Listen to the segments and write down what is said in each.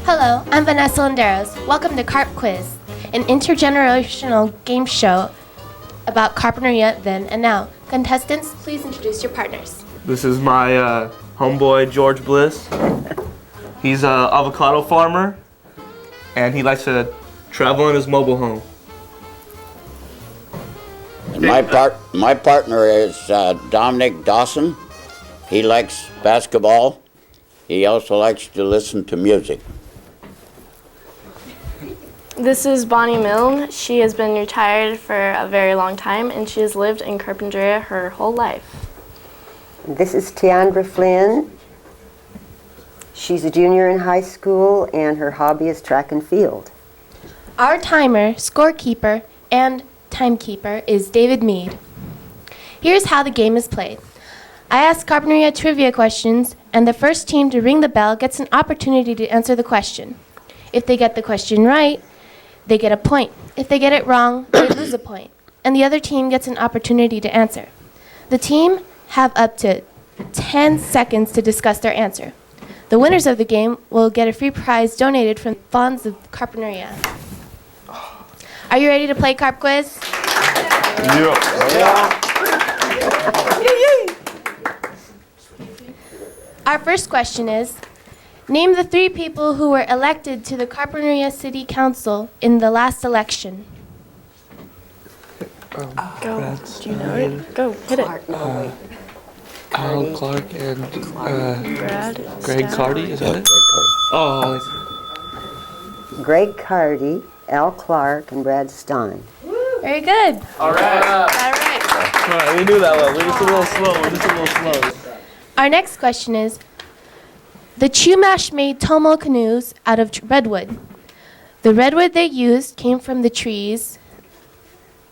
Hello, I'm Vanessa Landeros. Welcome to Carp Quiz, an intergenerational game show about Carpinteria then and now. Contestants, please introduce your partners. This is my homeboy, George Bliss. He's an avocado farmer, and he likes to travel in his mobile home. And my partner is Dominic Dawson. He likes basketball. He also likes to listen to music. This is Bonnie Milne. She has been retired for a very long time, and she has lived in Carpinteria her whole life. This is Tiandra Flynn. She's a junior in high school, and her hobby is track and field. Our timer, scorekeeper, and timekeeper is David Mead. Here's how the game is played. I ask Carpinteria trivia questions, and the first team to ring the bell gets an opportunity to answer the question. If they get the question right, they get a point. If they get it wrong, they lose a point, and the other team gets an opportunity to answer. The team have up to 10 seconds to discuss their answer. The winners of the game will get a free prize donated from the funds of Carpinteria. Are you ready to play Carp Quiz? Yeah. Our first question is, name the 3 people who were elected to the Carpinteria City Council in the last election. Go. Do you know it? Go, hit it. Al Clark and Greg Stan. Carty, is that it? Oh, Greg Carty, Al Clark, and Brad Stein. Very good. all right. All right. All right, we knew that one. We're just a little slow. Our next question is, the Chumash made tomo canoes out of redwood. The redwood they used came from the trees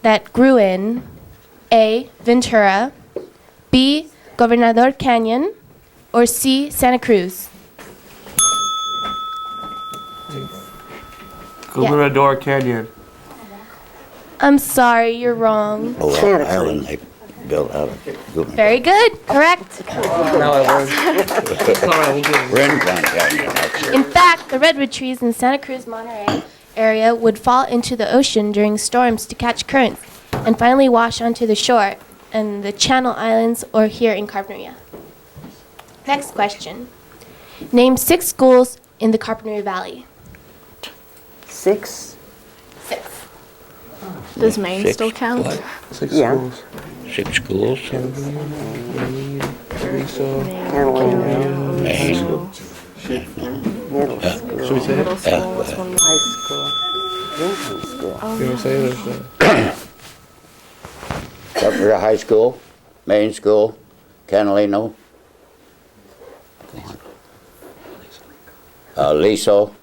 that grew in A, Ventura, B, Gobernador Canyon, or C, Santa Cruz. Gobernador Canyon. I'm sorry, you're wrong. Oh, Santa Island they built out of Very good. Correct. Now I learned. All right, we'll get it. Rincon Canyon. That's it. In fact, the redwood trees in Santa Cruz, Monterey area would fall into the ocean during storms to catch currents and finally wash onto the shore in the Channel Islands or here in Carpinteria. Next question. Name 6 schools in the Carpinteria Valley. 6. 6. Does Maine Six still count? what? 6 Yeah. schools. 6 schools. Aliso. Carolina, Maine. middle school, Should we say Middle it? school, what's one more? high school, Lincoln School. You want to say it? Or Carpinteria High School, Main School, Catalino, Aliso.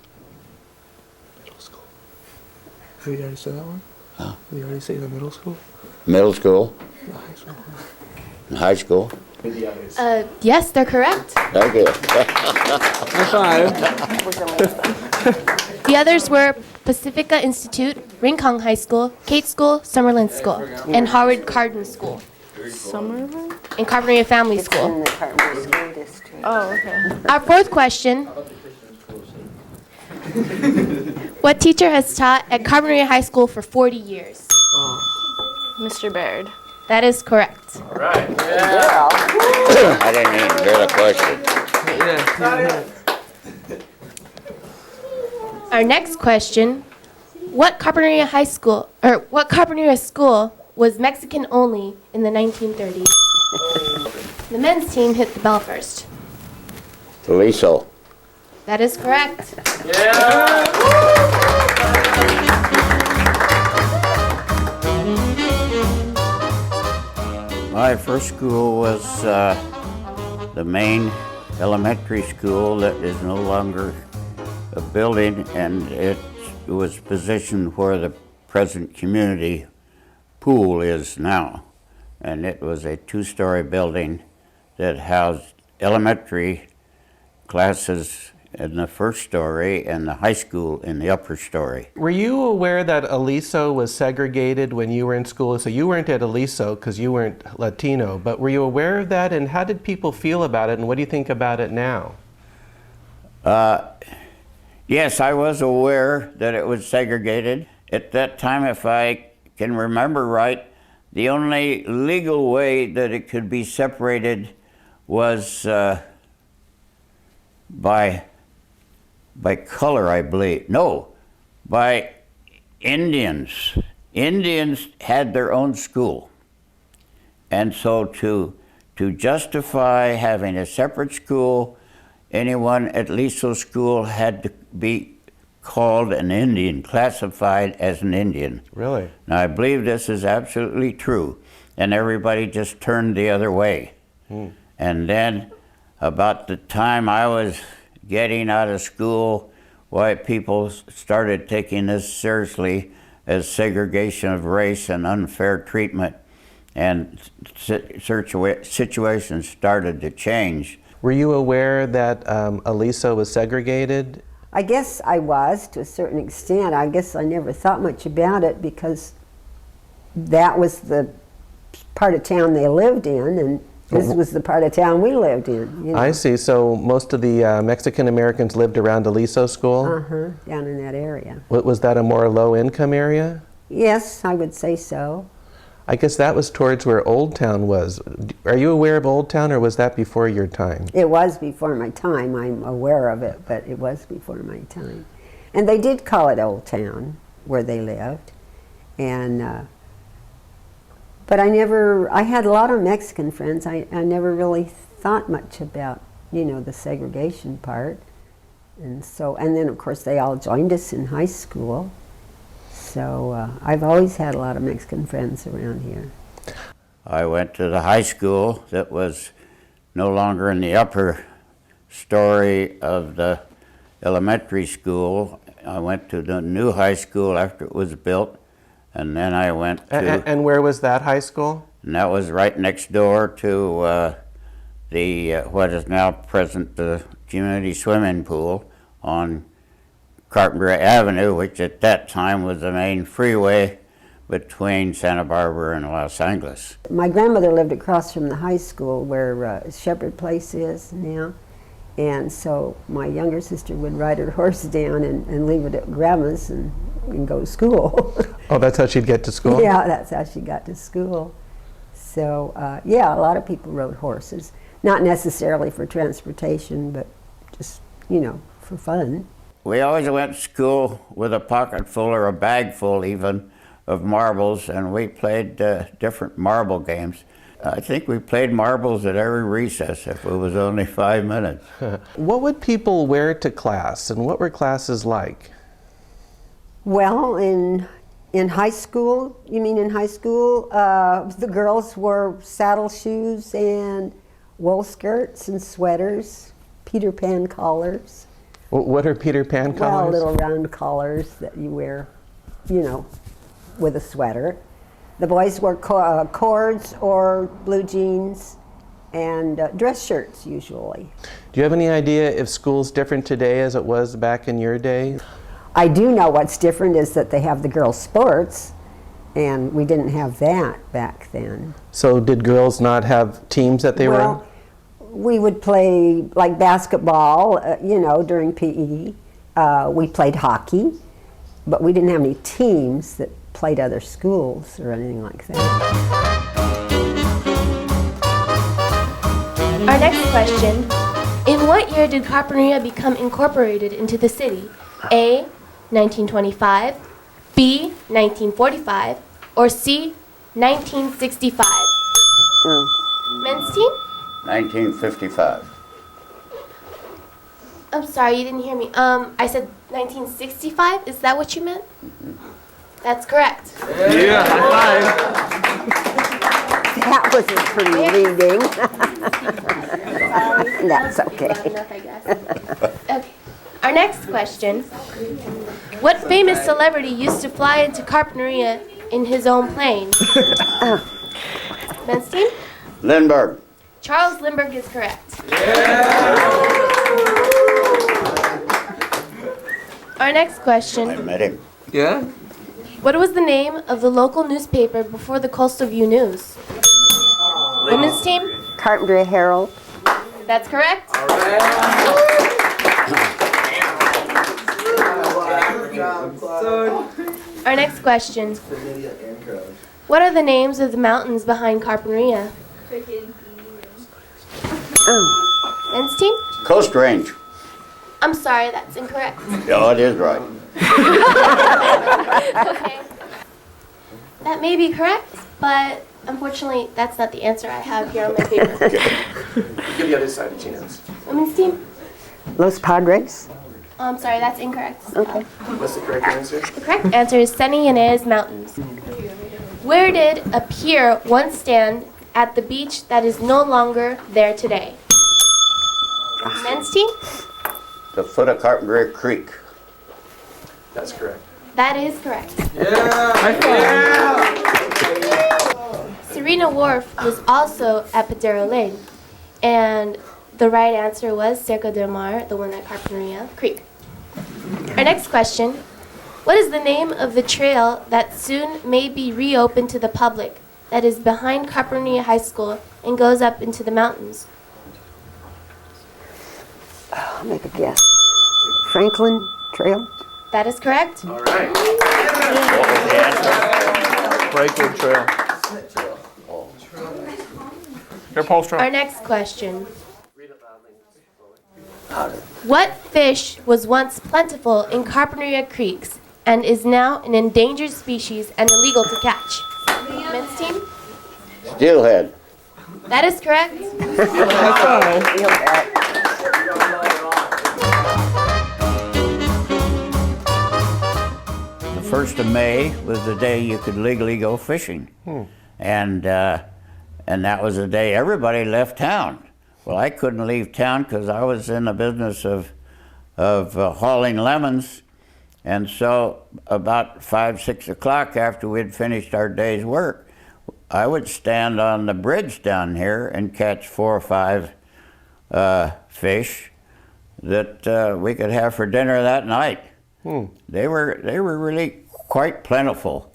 Did you already say that one? Huh? Did you already say the middle school? Middle school, The high school. and high school. Yes, they're correct. Thank you. High five. The others were Pacifica Institute, Rincon High School, Kate School, Summerlin School, and Howard Carden School, Summerlin? and Carpinteria Family It's School. in the Carpenter School District. Oh, okay. Our fourth question. What teacher has taught at Carpinteria High School for 40 years? Mr. Baird. That is correct. I didn't even hear the question. Our next question. What Carpinteria High School, or what Carpinteria School was Mexican only in the 1930s? The men's team hit the bell first. Aliso. That is correct. My first school was the main elementary school that is no longer a building, and it was positioned where the present community pool is now. And it was a 2-story building that housed elementary classes in the first story and the high school in the upper story. Were you aware that Aliso was segregated when you were in school? So you weren't at Aliso because you weren't Latino, but were you aware of that, and how did people feel about it, and what do you think about it now? Yes, I was aware that it was segregated. At that time, if I can remember right, the only legal way that it could be separated was by color, I believe. No, by Indians. Indians had their own school. And so to justify having a separate school, anyone at Aliso School had to be called an Indian, classified as an Indian. Really? Now, I believe this is absolutely true, and everybody just turned the other way. And then, about the time I was getting out of school, white people started taking this seriously as segregation of race and unfair treatment, and situations started to change. Were you aware that Aliso was segregated? I guess I was, to a certain extent. I guess I never thought much about it because that was the part of town they lived in, and this was the part of town we lived in. You know? I see. So most of the Mexican Americans lived around Aliso School? Down in that area. Was that a more low-income area? Yes, I would say so. I guess that was towards where Old Town was. Are you aware of Old Town, or was that before your time? It was before my time. I'm aware of it, but it was before my time. And they did call it Old Town, where they lived. And but I had a lot of Mexican friends. I never really thought much about, you know, the segregation part. And then of course they all joined us in high school. So I've always had a lot of Mexican friends around here. I went to the high school that was no longer in the upper story of the elementary school. I went to the new high school after it was built, and then I went to... And where was that high school? And that was right next door to what is now present the community swimming pool on Carpinteria Avenue, which at that time was the main freeway between Santa Barbara and Los Angeles. My grandmother lived across from the high school where Shepherd Place is now, and so my younger sister would ride her horse down and leave it at Grandma's and go to school. Oh, that's how she'd get to school? Yeah, that's how she got to school. So yeah, a lot of people rode horses, not necessarily for transportation, but just, you know, for fun. We always went to school with a pocket full or a bag full even of marbles, and we played different marble games. I think we played marbles at every recess if it was only 5 minutes. What would people wear to class, and what were classes like? Well, in high school, you mean in high school, the girls wore saddle shoes and wool skirts and sweaters, Peter Pan collars. What are Peter Pan collars? Well, little round collars that you wear, you know, with a sweater. The boys wore cords or blue jeans and dress shirts usually. Do you have any idea if school's different today as it was back in your day? I do know what's different is that they have the girls' sports, and we didn't have that back then. So did girls not have teams that they were in? We would play like basketball, you know, during PE. We played hockey, but we didn't have any teams that played other schools or anything like that. Our next question, in what year did Carpinteria become incorporated into the city? A, 1925, B, 1945, or C, 1965? Men's team? 1955. I'm sorry, you didn't hear me. I said 1965? Is that what you meant? That's correct. Yeah, high That wasn't pretty leading. That's okay. Not enough, I guess. Okay. Our next question. What famous celebrity used to fly into Carpinteria in his own plane? Men's team? Lindbergh. Charles Lindbergh is correct. Our next I question. met him. Yeah? What was the name of the local newspaper before the Coastal View News? Women's team? Carpinteria Herald. That's correct. Our next question. What are the names of the mountains behind Carpinteria? Men's team? Coast Range. I'm sorry, that's incorrect. Oh, it is right. Okay. That may be correct, but unfortunately, that's not the answer I have here on my paper. Give the other side a chance. Women's team? Los Padres? I'm sorry, that's incorrect. Okay. What's the correct answer? The correct answer is Santa Ynez Mountains. Where did a pier once stand at the beach that is no longer there today? Men's team? The foot of Carpinteria Creek. That's correct. That is correct. Serena Wharf was also at Padero Lane, and the right answer was Cerca Del Mar, the one at Carpinteria Creek. Our next question. What is the name of the trail that soon may be reopened to the public that is behind Carpinteria High School and goes up into the mountains? I'll make a guess. Franklin Trail? That is correct. All right. Breakwood Trail. Here, Paul Strong. Our next question. What fish was once plentiful in Carpinteria creeks and is now an endangered species and illegal to catch? Men's team? Steelhead. That is correct. The 1st of May was the day you could legally go fishing. And that was the day everybody left town. Well, I couldn't leave town because I was in the business of hauling lemons. And so about 5, 6 o'clock after we'd finished our day's work, I would stand on the bridge down here and catch 4 or 5 fish that we could have for dinner that night. They were really quite plentiful.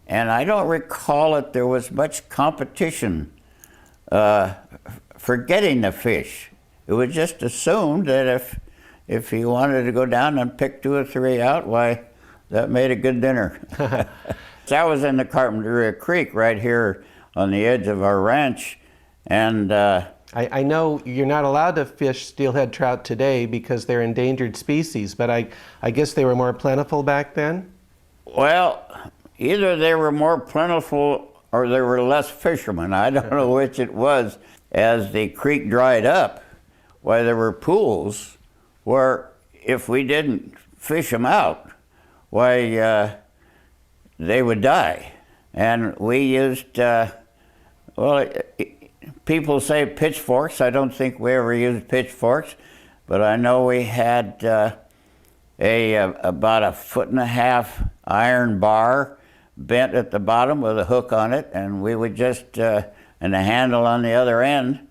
And I don't recall that there was much competition for getting the fish. It was just assumed that if you wanted to go down and pick 2 or 3 out, why, that made a good dinner. I was in the Carpinteria Creek right here on the edge of our ranch, and I know you're not allowed to fish steelhead trout today because they're endangered species, but I guess they were more plentiful back then? well, either they were more plentiful or there were less fishermen. I don't know which it was. As the creek dried up, why, there were pools where if we didn't fish them out, why, they would die. And we used, people say pitchforks. I don't think we ever used pitchforks, but I know we had about a 1.5-foot iron bar bent at the bottom with a hook on it, and we would just, and a handle on the other end,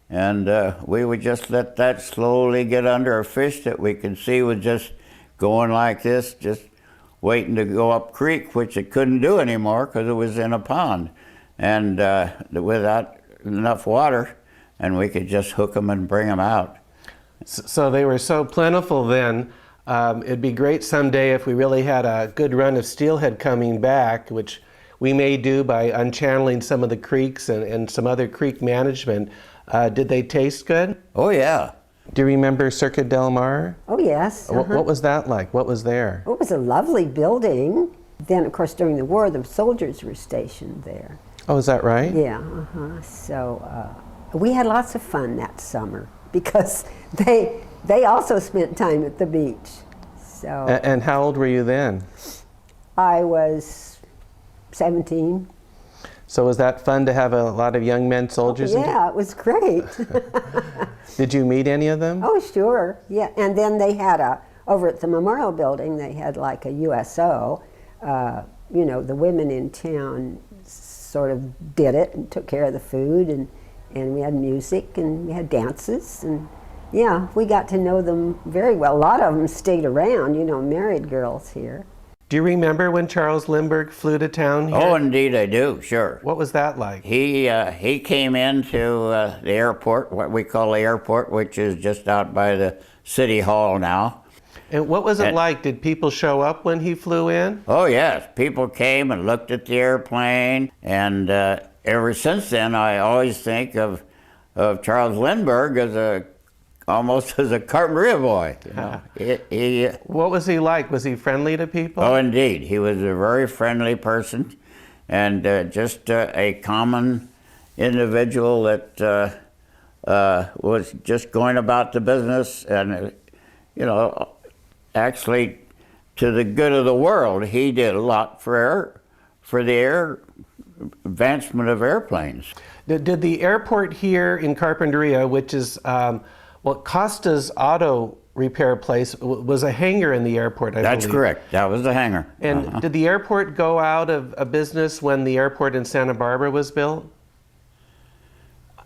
and we would just let that slowly get under a fish that we could see was just going like this, just waiting to go up creek, which it couldn't do anymore because it was in a pond, and without enough water, and we could just hook them and bring them out. So they were so plentiful then. It'd be great someday if we really had a good run of steelhead coming back, which we may do by unchanneling some of the creeks and some other creek management. Did they taste good? Oh, yeah. Do you remember Cerca Del Mar? Oh, yes. What was that like? What was there? It was a lovely building. Then, of course, during the war, the soldiers were stationed there. Oh, is that right? Yeah, So we had lots of fun that summer because they also spent time at the beach. So And how old were you then? I was 17. So was that fun to have a lot of young men soldiers? Yeah, it was great. Did you meet any of them? Oh, sure. Yeah, and then they had over at the Memorial Building, they had like a USO. You know, the women in town sort of did it and took care of the food, and we had music and we had dances, and yeah, we got to know them very well. A lot of them stayed around, you know, married girls here. Do you remember when Charles Lindbergh flew to town here? Oh, indeed I do, sure. What was that like? He came into the airport, what we call the airport, which is just out by the city hall now. And what was it And- like? Did people show up when he flew in? Oh yes, people came and looked at the airplane, and ever since then, I always think of Charles Lindbergh as almost as a Carpinteria boy. You know? What was he like? Was he friendly to people? Oh, indeed, he was a very friendly person, and just a common individual that was just going about the business, and you know, actually, to the good of the world, he did a lot for the advancement of airplanes. Did the airport here in Carpinteria, which is Costa's auto repair place, was a hangar in the airport, I That's believe. correct. That was the hangar. And did the airport go out of business when the airport in Santa Barbara was built?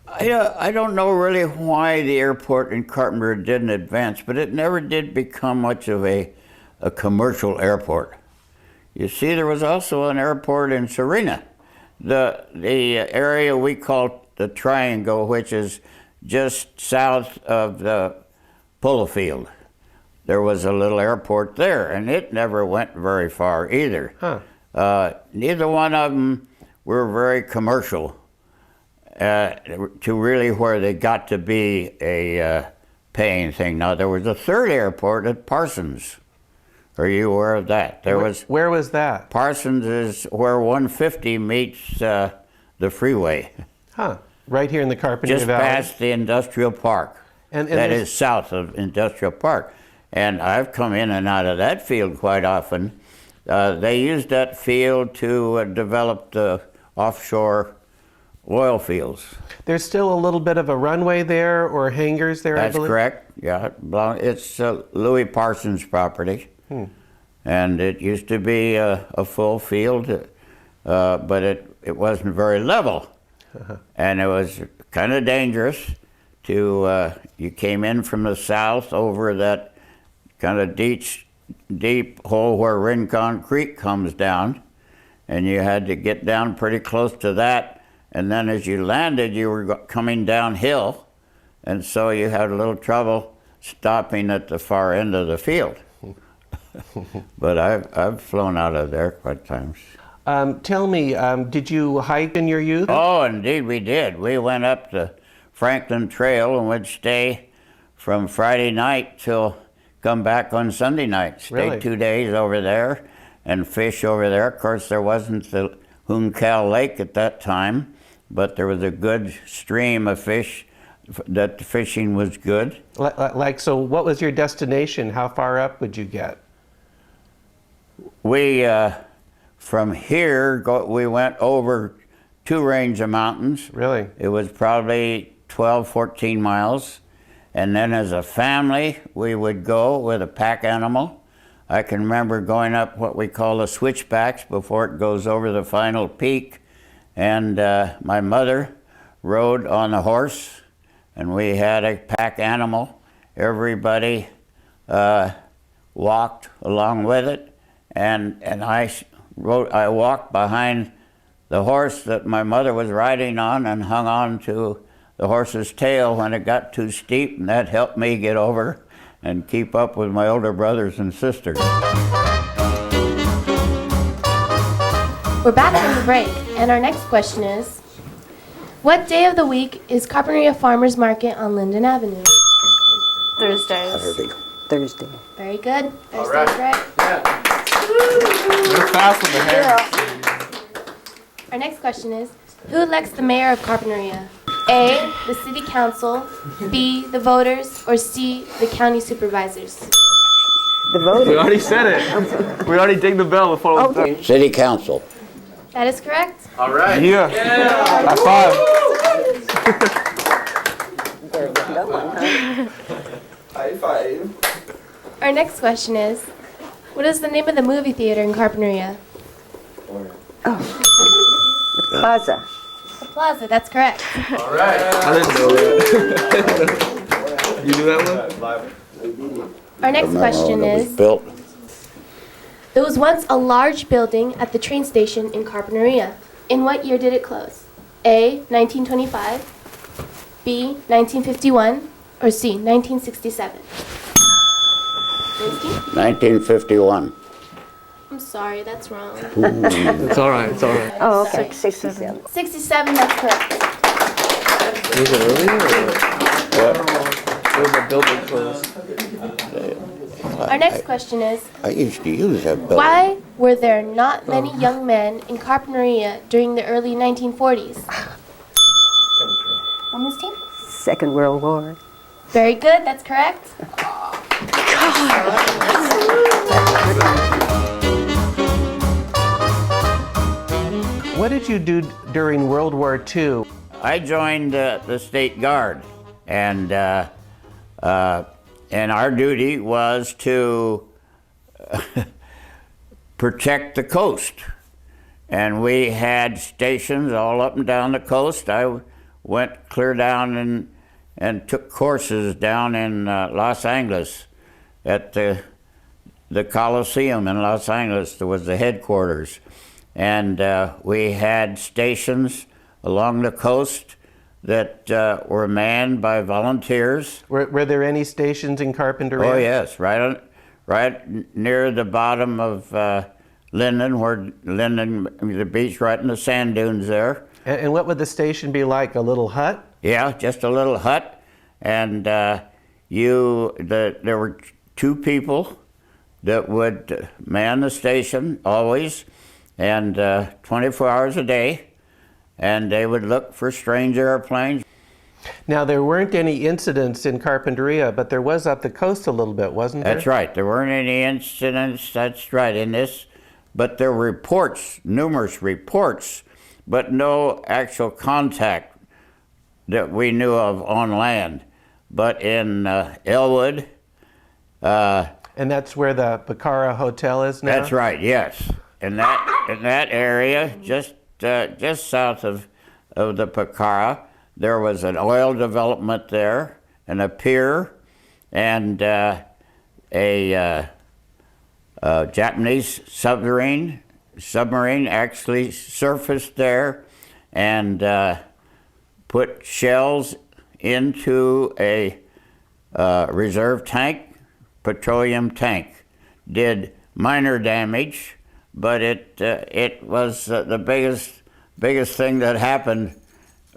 I don't know really why the airport in Carpinteria didn't advance, but it never did become much of a commercial airport. You see, there was also an airport in Serena, the area we call the Triangle, which is just south of the polo field. There was a little airport there, and it never went very far either. Huh. Neither one of them were very commercial to really where they got to be a paying thing. Now, there was a third airport at Parsons. Are you aware of that? Where was that? Parsons is where 150 meets the freeway. Huh. Right here in the Carpinteria Just Valley? past the industrial park. And That there's- is south of industrial park. And I've come in and out of that field quite often. They used that field to develop the offshore oil fields. There's still a little bit of a runway there or hangars there, I That's believe? correct. Yeah, it's Louis Parsons' property. And it used to be a full field, but it wasn't very level. And it was kind of dangerous to, you came in from the south over that kind of deep hole where Rincon Creek comes down, and you had to get down pretty close to that, and then as you landed, you were coming downhill, and so you had a little trouble stopping at the far end of the field. But I've flown out of there quite times. Tell me, did you hike in your youth? Oh, indeed we did. We went up the Franklin Trail and would stay from Friday night till come back on Sunday night. Stay Really? 2 days over there and fish over there. Of course, there wasn't the Juncal Lake at that time, but there was a good stream of fish. That the fishing was good. So what was your destination? How far up would you get? We, from here, we went over 2 range of mountains. Really? It was probably 12, 14 miles. And then as a family, we would go with a pack animal. I can remember going up what we call the switchbacks before it goes over the final peak. And my mother rode on a horse, and we had a pack animal. Everybody walked along with it. And I walked behind the horse that my mother was riding on and hung on to the horse's tail when it got too steep, and that helped me get over and keep up with my older brothers and sisters. We're back from the break, and our next question is, what day of the week is Carpinteria Farmers Market on Linden Avenue? Thursdays. Thursday. Very good. Thursday's right. You're fast on the hair. Our next question is, who elects the mayor of Carpinteria? A, the city council, B, the voters, or C, the county supervisors? The voting. We already said it. We already ding the bell before it was done. City Council. That is correct. All right. Yeah. High five. High five. Our next question is, what is the name of the movie theater in Carpinteria? Plaza. The Plaza, that's correct. All right. I didn't know that. You knew that one? Our next question When it was is, built. there was once a large building at the train station in Carpinteria. In what year did it close? A, 1925, B, 1951, or C, 1967? team? 1951. I'm sorry, that's wrong. It's all right. It's all right. Oh, okay, 67. 67, that's correct. Was it earlier or was the building closed? Our next question is, I used to use that building. why were there not many young men in Carpinteria during the early 1940s? Women's team? Second World War. Very good, that's correct. What did you do during World War II? I joined the State Guard, and our duty was to protect the coast. And we had stations all up and down the coast. I went clear down and took courses down in Los Angeles at the Coliseum in Los Angeles. There was the headquarters. And we had stations along the coast that were manned by volunteers. Were there any stations in Carpinteria? Oh yes, right near the bottom of Linden, the beach, right in the sand dunes there. And what would the station be like? A little hut? Yeah, just a little hut, and there were two people that would man the station always, and 24 hours a day, and they would look for strange airplanes. Now, there weren't any incidents in Carpinteria, but there was up the coast a little bit, wasn't there? That's right. There weren't any incidents, that's right, in this, but there were reports, numerous reports, but no actual contact that we knew of on land. But in Elwood... and that's where the Bacara Hotel is now? That's right, yes. In that area, just south of the Bacara, there was an oil development there, and a pier, and a Japanese submarine actually surfaced there and put shells into a reserve tank, petroleum tank. Did minor damage, but it was the biggest thing that happened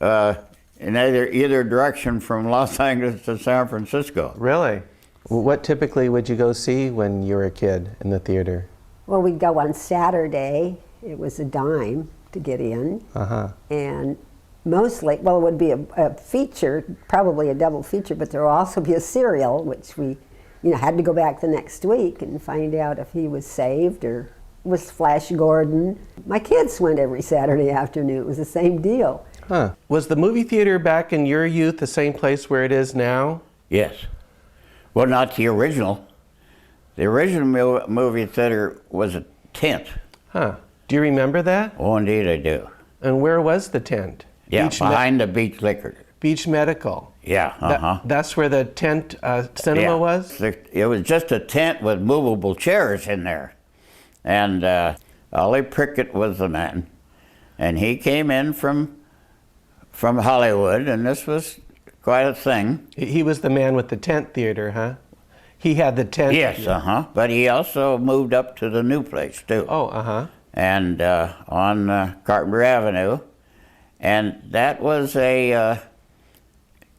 in either direction from Los Angeles to San Francisco. Really? What typically would you go see when you were a kid in the theater? Well, we'd go on Saturday. It was a dime to get in. Uh-huh. And mostly, well, it would be a feature, probably a double feature, but there would also be a serial, which we, had to go back the next week and find out if he was saved or was Flash Gordon. My kids went every Saturday afternoon. It was the same deal. Huh. Was the movie theater back in your youth the same place where it is now? Yes. Well, not the original. The original movie theater was a tent. Huh. Do you remember that? Oh, indeed I do. And where was the tent? Yeah, behind the Beach Liquor. Beach Medical. Yeah, uh-huh. That's where the tent cinema was? It was just a tent with movable chairs in there. And Ollie Prickett was the man. And he came in from Hollywood, and this was quite a thing. He was the man with the tent theater, huh? He had the tent. Yes, uh-huh. But he also moved up to the new place, too. Oh, uh-huh. And on Carpenter Avenue. And that was a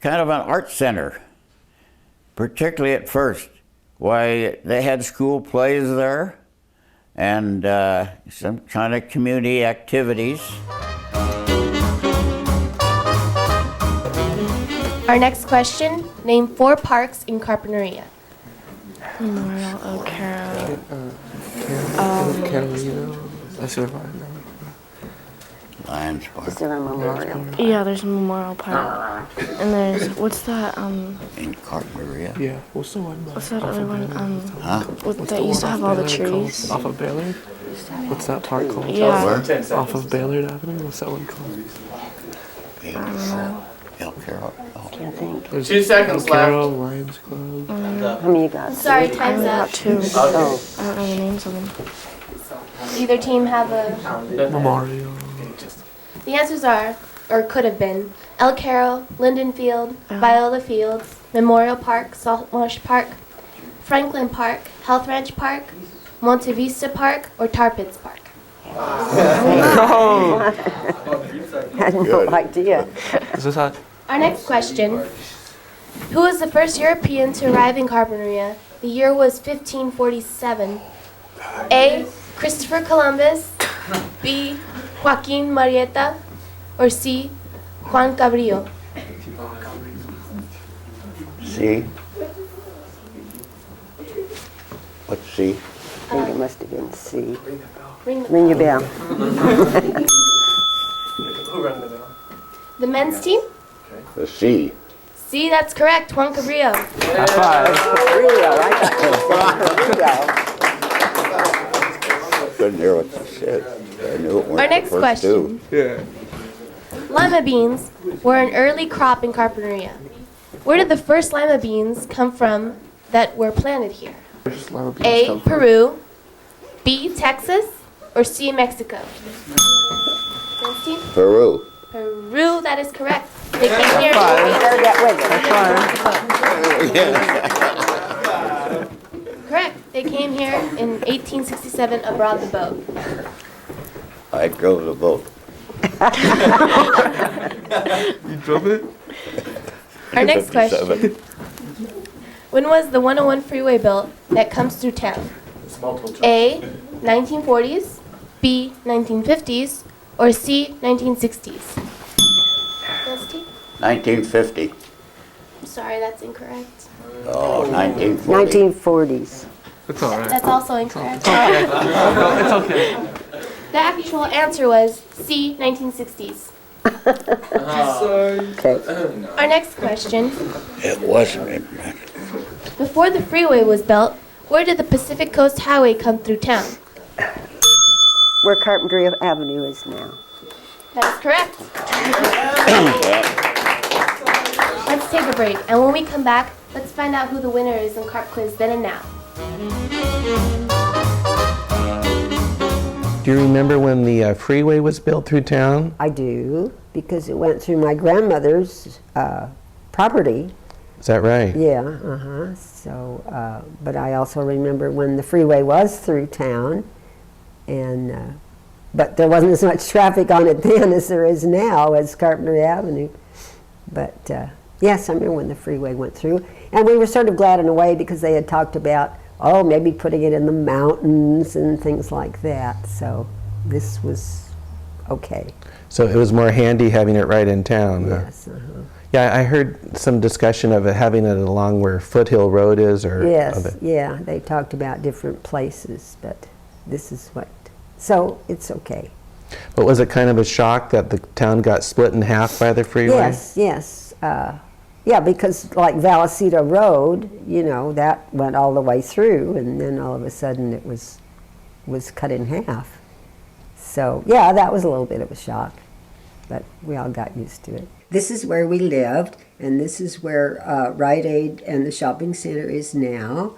kind of an art center, particularly at first. Why, they had school plays there and some kind of community activities. Our next question, name 4 parks in Carpinteria. Memorial, O'Carroll. Lions Park. Is there a memorial? Yeah, there's a memorial park. And there's, what's that, In Carpinteria. Yeah. What's the one? what's that other one, that the used to one have off all the Baylor called? trees? Off of Baylor? What's that park called? Yeah. Off of Baylor Avenue? What's that one called? El Carroll. Oh. Can't think. There's 2 seconds left. Carroll, Lions Club. How many you got? Sorry, I time's only up. got 2. Oh, I don't know the names of them. Either team have a... Memorial. The answers are, or could have been, El Carroll, Linden Field, Viola Fields, Memorial Park, Saltmarsh Park, Franklin Park, Health Ranch Park, Monte Vista Park, or Tar Pits Park? Oh. I had no idea. Is this how? Our next question. Who was the first European to arrive in Carpinteria? The year was 1547. A. Christopher Columbus. B. Joaquin Marietta. Or C. Juan Cabrillo. C? What's C? I think it must have been C. Ring the Ring your bell. The men's team? The C. C, that's correct. Juan Cabrillo. High five. Cabrillo, I got Cabrillo. Couldn't hear what you said. I knew it weren't Our the next first two. question. Yeah. Lima beans were an early crop in Carpinteria. Where did the first lima beans come from that were planted here? A. Peru. B. Texas. Or C. Mexico. Men's team? Peru. Peru, that is correct. They came here. Better get with it. Correct. They came here in 1867 aboard the boat. I drove the boat. You drove it? Our next 57. question. When was the 101 freeway built that comes through town? A. 1940s. B. 1950s. Or C. 1960s. Men's team? 1950. I'm sorry, that's incorrect. Oh, 1940. 1940s. It's all right. That's also incorrect. It's okay. The actual answer was C. 1960s. Okay. Our next question. It wasn't. Before the freeway was built, where did the Pacific Coast Highway come through town? Where Carpinteria Avenue is now. That is correct. Let's take a break, and when we come back, let's find out who the winner is in Carp Quiz Then and Now. Do you remember when the freeway was built through town? I do, because it went through my grandmother's property. Is that right? Yeah, So, but I also remember when the freeway was through town, and but there wasn't as much traffic on it then as there is now as Carpinteria Avenue. But yes, I remember when the freeway went through, and we were sort of glad in a way because they had talked about, oh, maybe putting it in the mountains and things like that. So this was okay. So it was more handy having it right in town. Huh? Yes. Yeah, I heard some discussion of it having it along where Foothill Road is, or Yes, of it. yeah, they talked about different places, but this is what, so it's okay. But was it kind of a shock that the town got split in half by the freeway? Yes. Yeah, because like Vallecito Road, you know, that went all the way through, and then all of a sudden it was cut in half. So yeah, that was a little bit of a shock, but we all got used to it. This is where we lived, and this is where Rite Aid and the shopping center is now.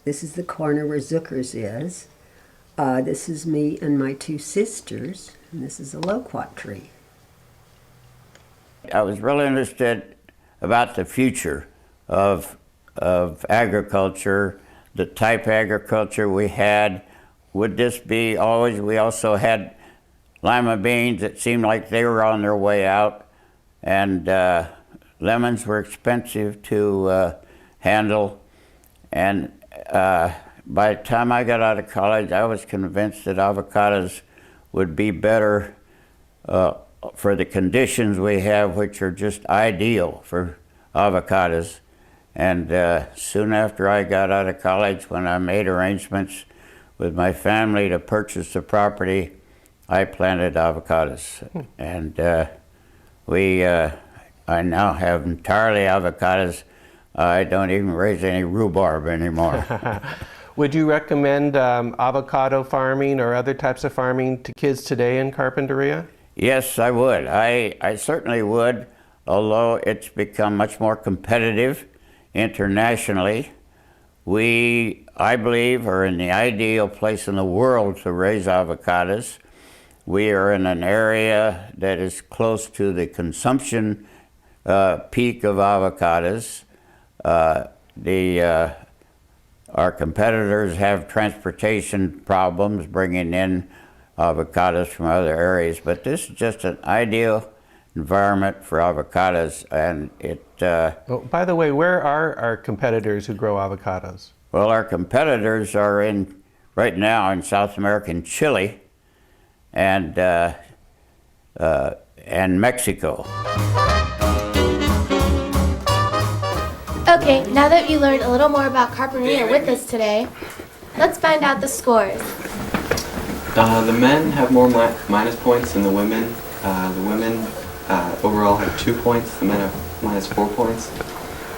This is the corner where Zucker's is. This is me and my two sisters, and this is a loquat tree. I was really interested about the future of agriculture, the type agriculture we had. Would this be always, we also had lima beans that seemed like they were on their way out, and lemons were expensive to handle. And by the time I got out of college, I was convinced that avocados would be better for the conditions we have, which are just ideal for avocados. And soon after I got out of college, when I made arrangements with my family to purchase the property, I planted avocados. And I now have entirely avocados. I don't even raise any rhubarb anymore. Would you recommend avocado farming or other types of farming to kids today in Carpinteria? Yes, I would. I certainly would, although it's become much more competitive internationally. We, I believe, are in the ideal place in the world to raise avocados. We are in an area that is close to the consumption peak of avocados. Our competitors have transportation problems bringing in avocados from other areas, but this is just an ideal environment for avocados, and it. Oh, by the way, where are our competitors who grow avocados? Well, our competitors are right now in South American Chile and Mexico. Okay, now that you learned a little more about Carpinteria with us today, let's find out the scores. The men have more minus points than the women. The women overall have 2 points. The men have minus 4 points.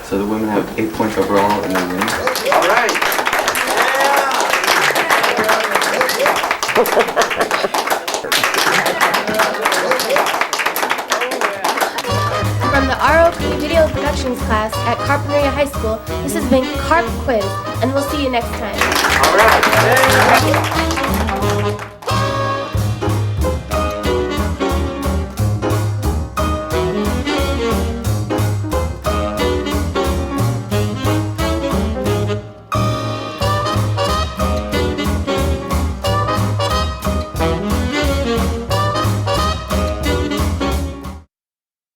So the women have 8 points overall and they win. All right. From the ROP Video Productions class at Carpinteria High School, this has been Carp Quiz, and we'll see you next time. All right.